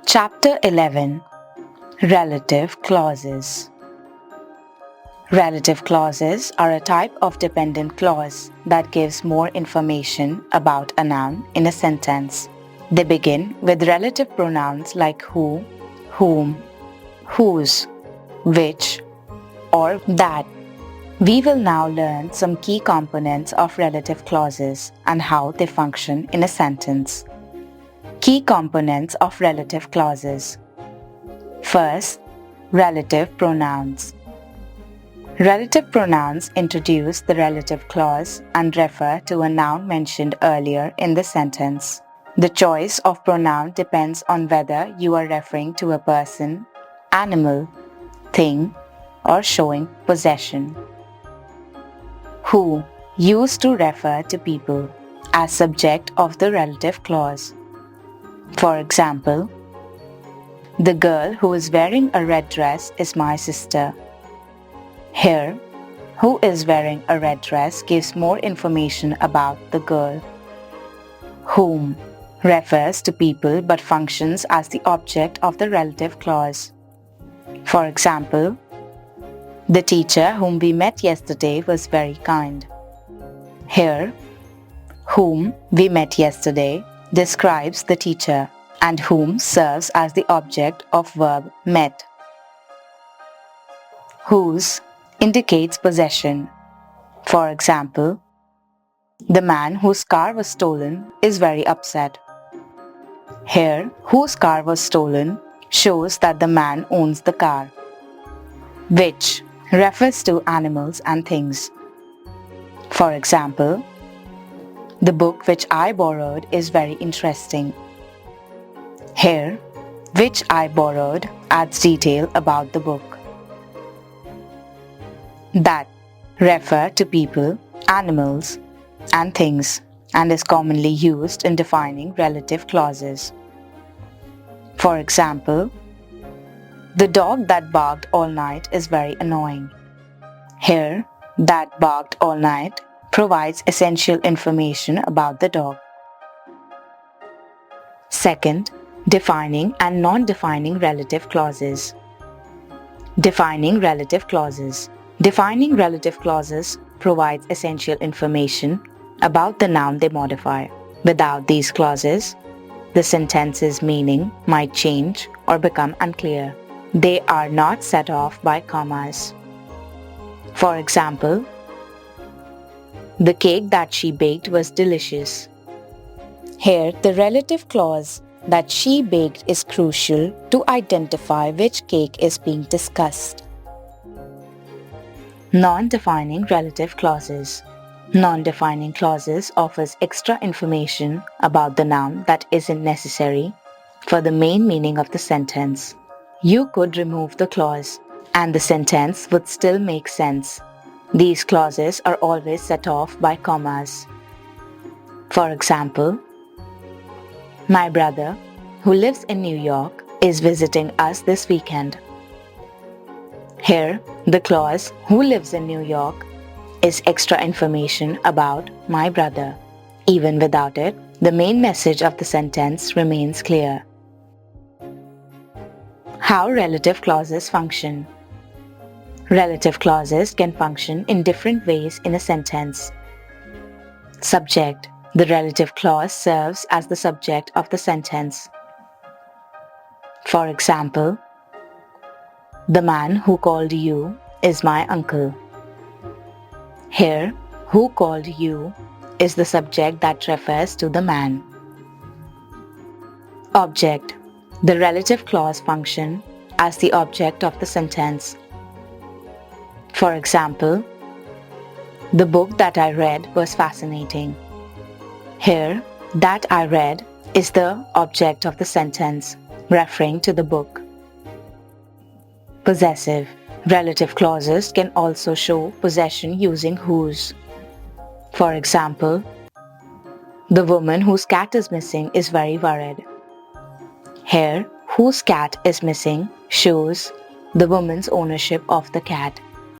Chapter 11. Relative clauses. Relative clauses are a type of dependent clause that gives more information about a noun in a sentence. They begin with relative pronouns like who, whom, whose, which, or that. We will now learn some key components of relative clauses and how they function in a sentence. Key components of relative clauses. First, relative pronouns. Relative pronouns introduce the relative clause and refer to a noun mentioned earlier in the sentence. The choice of pronoun depends on whether you are referring to a person, animal, thing, or showing possession. Who, used to refer to people, as subject of the relative clause. For example, the girl who is wearing a red dress is my sister. Here, who is wearing a red dress gives more information about the girl. Whom refers to people but functions as the object of the relative clause. For example, the teacher whom we met yesterday was very kind. Here, whom we met yesterday describes the teacher, and whom serves as the object of verb met. Whose indicates possession. For example, the man whose car was stolen is very upset. Here, whose car was stolen shows that the man owns the car. Which refers to animals and things. For example, the book which I borrowed is very interesting. Here, which I borrowed adds detail about the book. That refer to people, animals, and things and is commonly used in defining relative clauses. For example, the dog that barked all night is very annoying. Here, that barked all night provides essential information about the dog. Second, defining and non-defining relative clauses. Defining relative clauses. Defining relative clauses provides essential information about the noun they modify. Without these clauses, the sentence's meaning might change or become unclear. They are not set off by commas. For example, the cake that she baked was delicious. Here, the relative clause that she baked is crucial to identify which cake is being discussed. Non-defining relative clauses. Non-defining clauses offers extra information about the noun that isn't necessary for the main meaning of the sentence. You could remove the clause, and the sentence would still make sense. These clauses are always set off by commas. For example, my brother, who lives in New York, is visiting us this weekend. Here, the clause, who lives in New York, is extra information about my brother. Even without it, the main message of the sentence remains clear. How relative clauses function. Relative clauses can function in different ways in a sentence. Subject. The relative clause serves as the subject of the sentence. For example, the man who called you is my uncle. Here, who called you is the subject that refers to the man. Object. The relative clause function as the object of the sentence. For example, the book that I read was fascinating. Here, that I read is the object of the sentence, referring to the book. Possessive. Relative clauses can also show possession using whose. For example, the woman whose cat is missing is very worried. Here, whose cat is missing shows the woman's ownership of the cat.